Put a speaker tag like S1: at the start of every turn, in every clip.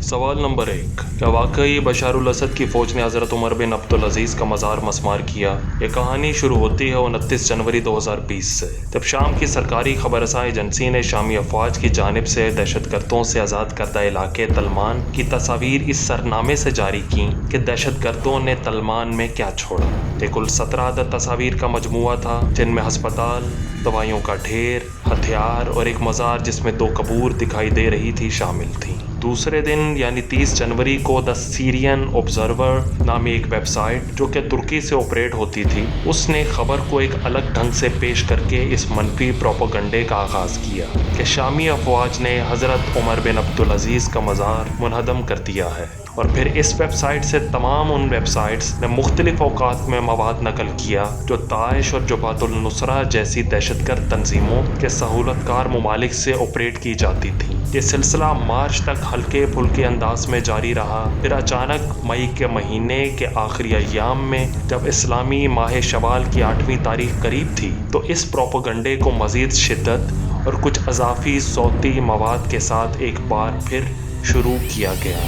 S1: सवाल नंबर 1, क्या वाकई बशारुल असद की फ़ौज ने हज़रत उमर बिन अब्दुल अज़ीज़ का मज़ार मस्मार किया? ये कहानी शुरू होती है 29 जनवरी 2020 से, जब शाम की सरकारी खबरसां एजेंसी ने शामी अफवाज की जानिब से दहशतगर्दों से आज़ाद करदा इलाके तलमान की तस्वीर इस सरनामे से जारी की कि दहशतगर्दों ने तलमान में क्या छोड़ा। ये कुल 17 अदद तस्वीर का मजमुआ था, जिनमें हस्पताल, दवाइयों का ढेर, हथियार और एक मज़ार जिसमें 2 कबूर दिखाई दे रही थी शामिल थी। दूसरे दिन यानी 30 जनवरी को द सीरियन ऑब्जर्वर नामी एक वेबसाइट जो कि तुर्की से ऑपरेट होती थी, उसने खबर को एक अलग ढंग से पेश करके इस मनफी प्रोपोगंडे का आगाज़ किया कि शामी अफवाज ने हज़रत उमर बिन अब्दुल अज़ीज़ का मज़ार मुनहदम कर दिया है। और फिर इस वेबसाइट से तमाम उन वेबसाइट्स ने मुख्तलिफ औकात में मवाद नकल किया जो दाइश और जबातुल नुसरा जैसी दहशतगर्द तंजीमों के सहूलतकार ममालिक से ऑपरेट की जाती थी। ये सिलसिला मार्च तक हल्के फुल्के अंदाज में जारी रहा। फिर अचानक मई के महीने के आखिरी अय्याम में जब इस्लामी माह शवाल की 8वीं तारीख करीब थी, तो इस प्रोपोगंडे को मज़ीद शिद्दत और कुछ अजाफी सौती मवाद के साथ एक बार फिर शुरू किया गया।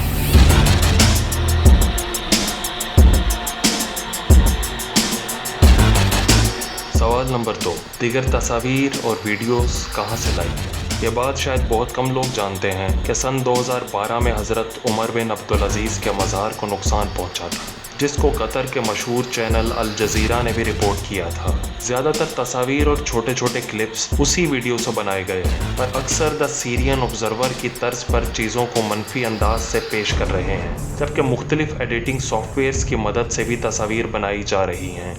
S1: सवाल नंबर 2, दीगर तस्वीर और वीडियोस कहाँ से लाई? ये बात शायद बहुत कम लोग जानते हैं कि सन 2012 में हज़रत उमर बिन अब्दुल अज़ीज़ के मज़ार को नुकसान पहुंचा था, जिसको कतर के मशहूर चैनल अल जज़ीरा ने भी रिपोर्ट किया था। ज़्यादातर तस्वीर और छोटे छोटे क्लिप्स उसी वीडियो से बनाए गए हैं, पर अक्सर द सीरियन ऑब्जर्वर की तर्ज पर चीज़ों को मनफी अंदाज से पेश कर रहे हैं, जबकि मुख्तलिफ एडिटिंग सॉफ्टवेयर्स की मदद से भी तस्वीर बनाई जा रही हैं।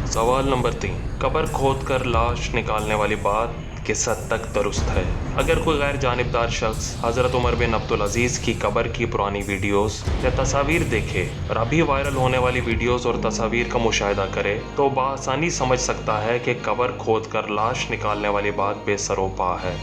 S1: सवाल नंबर 3, कब्र खोदकर लाश निकालने वाली बात किस हद तक दुरुस्त है? अगर कोई गैर जानिबदार शख्स हज़रत उमर बिन अब्दुल अज़ीज़ की कब्र की पुरानी वीडियोस या तस्वीर देखे और अभी वायरल होने वाली वीडियोस और तस्वीर का मुशाहिदा करे, तो बआसानी समझ सकता है कि कब्र खोदकर लाश निकालने वाली बात बेसरोपा है।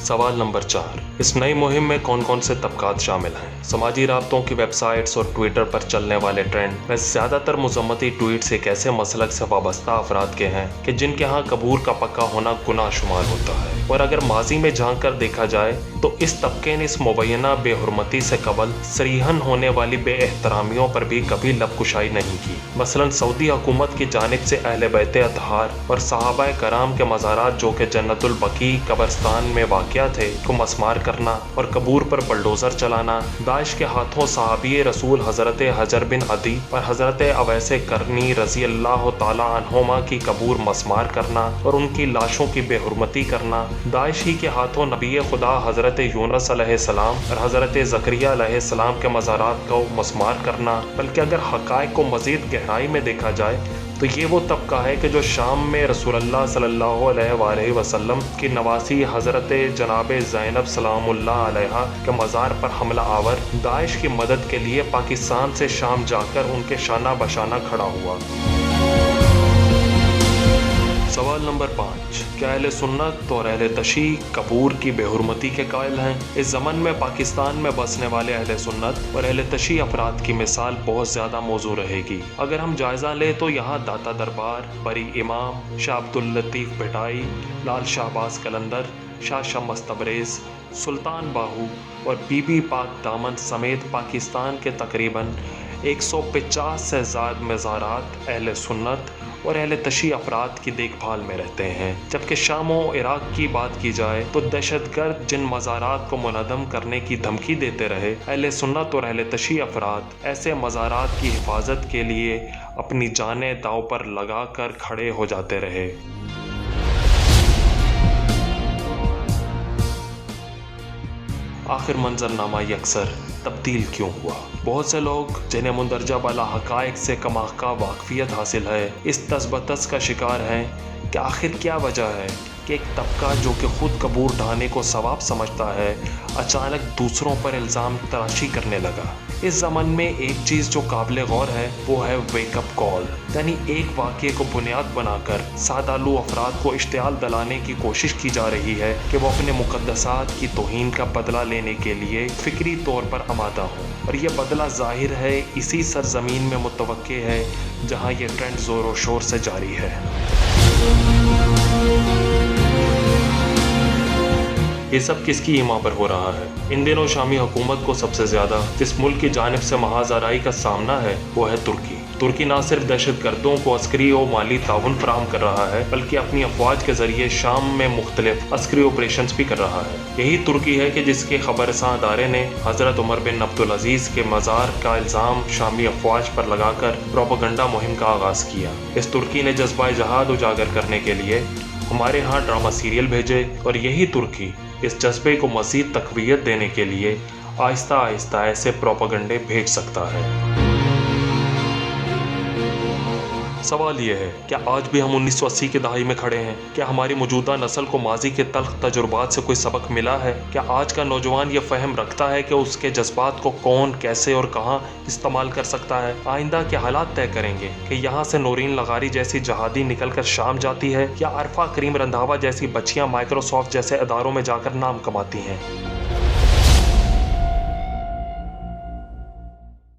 S1: सवाल नंबर 4, इस नई मुहिम में कौन कौन से तबकात शामिल हैं? समाजी राब्तों की वेबसाइट्स और ट्विटर पर चलने वाले ट्रेंड में ज़्यादातर मज़म्मती ट्वीट्स एक ऐसे मसलक से वाबस्ता अफराद के हैं कि जिनके यहाँ कबूर का पक्का होना गुनाह शुमार होता है। और अगर माजी में झांक कर देखा जाए तो इस तबके ने इस मुबैना बेहुरमती से कबल सरीहन होने वाली बेएहतरामियों पर भी कभी लबकुशाई नहीं की। मसलन सऊदी हुकूमत की जानिब से अहले बैत अतहार और सहाबाए कराम के मज़ारात जो कि जन्नतुल बकी कब्रस्तान में वाक़या थे को मस्मार करना और कबूर पर बलडोज़र चलाना, दाइश के हाथों सहाबी रसूल हज़रत हजर बिन अदी और हज़रत अवैस करनी रज़ी अल्लाह तआला अन्हुमा की कबूर मस्मार करना और उनकी लाशों की बेहुरमती करना, दाइश ही के हाथों नबी खुदा हज़रत यूनुस अलैहिस्सलाम और हज़रत ज़करिया अलैहिस्सलाम के मज़ारात को मस्मार करना। बल्कि अगर हक़ाइक़ को मज़ीद गहराई में देखा जाए तो ये वो तबका है कि जो शाम में रसूलुल्लाह सल्लल्लाहु अलैहि वसल्लम की नवासी हज़रत जनाब ज़ैनब सलामुल्लाह अलैहा के मज़ार पर हमला आवर दाइश की मदद के लिए पाकिस्तान से शाम जाकर उनके शाना बशाना खड़ा हुआ। सवाल नंबर 5, क्या अहले सुन्नत और अहले तशी कबूर की बेहुरमती के कायल हैं? इस ज़मन में पाकिस्तान में बसने वाले अहले सुन्नत और अहले तशी अफराद की मिसाल बहुत ज़्यादा मौजू रहेगी। अगर हम जायज़ा लें तो यहाँ दाता दरबार, बरी इमाम, शाह अब्दुल लतीफ़ भिटाई, लाल शाहबाज कलंदर, शाह शम्स तबरेज़, सुल्तान बाहू और बीबी पाक दामन समेत पाकिस्तान के तकरीबन 150 से ज़ायद मज़ारात अहले सुन्नत और अहले तशी अफराद की देखभाल में रहते हैं। जबकि शाम व इराक़ की बात की जाए तो दहशतगर्द जिन मज़ारात को मुनहदम करने की धमकी देते रहे, अहले सुन्नत और अहले तशी अफराद ऐसे मज़ारात की हिफाजत के लिए अपनी जानें दांव पर लगा कर खड़े हो जाते रहे। आखिर मंजरनामा अक्सर तब्दील क्यों हुआ? बहुत से लोग जिन्हें मुंदरजा बाला हक़ाइक़ से कमाका वाक़फ़ियत हासिल है, इस तसबतस का शिकार हैं कि आखिर क्या वजह है कि एक तबका जो कि खुद कबूर ढाने को सवाब समझता है, अचानक दूसरों पर इल्ज़ाम तराशी करने लगा। इस ज़माने में एक चीज़ जो काबिल गौर है वो है वेकअप कॉल, यानी एक वाक़ये को बुनियाद बनाकर सादालू अफराद को इश्तियाल दिलाने की कोशिश की जा रही है कि वो अपने मुक़द्दसात की तौहीन का बदला लेने के लिए फ़िक्री तौर पर आमादा हों। और ये बदला ज़ाहिर है इसी सरज़मीन में मुतवक्के है जहाँ ये ट्रेंड ज़ोर व शोर से जारी है। ये सब किसकी ईमा पर हो रहा है? इन दिनों शामी हुकूमत को सबसे ज़्यादा जिस मुल्क की जानिब से महाज़राई का सामना है वो है तुर्की। तुर्की न सिर्फ दहशतगर्दों को अस्करी और माली ताउन फराहम कर रहा है बल्कि अपनी अफवाज के ज़रिए शाम में मुख्तलिफ अस्करी ऑपरेशन भी कर रहा है। यही तुर्की है कि जिसके खबरसां अदारे ने हज़रत उमर बिन अब्दुल अजीज़ के मज़ार का इल्ज़ाम शामी अफवाज पर लगाकर प्रोपेगेंडा मुहिम का आगाज़ किया। इस तुर्की ने जज्बा जहाद उजागर करने के लिए हमारे यहाँ ड्रामा सीरियल भेजे और यही तुर्की इस जज्बे को मज़ीद तक़वियत देने के लिए आहिस्ता आहिस्ता ऐसे प्रोपेगेंडे भेज सकता है। सवाल ये है, क्या आज भी हम 1980 की दहाई में खड़े हैं? क्या हमारी मौजूदा नस्ल को माजी के तल्ख तजुर्बात से कोई सबक मिला है? क्या आज का नौजवान ये फ़हम रखता है कि उसके जज्बात को कौन, कैसे और कहाँ इस्तेमाल कर सकता है? आइंदा के हालात तय करेंगे कि यहाँ से नौरीन लगारी जैसी जहादी निकल कर शाम जाती है या अरफा करीम रंधावा जैसी बच्चियाँ माइक्रोसॉफ्ट जैसे अदारों में जाकर नाम कमाती हैं।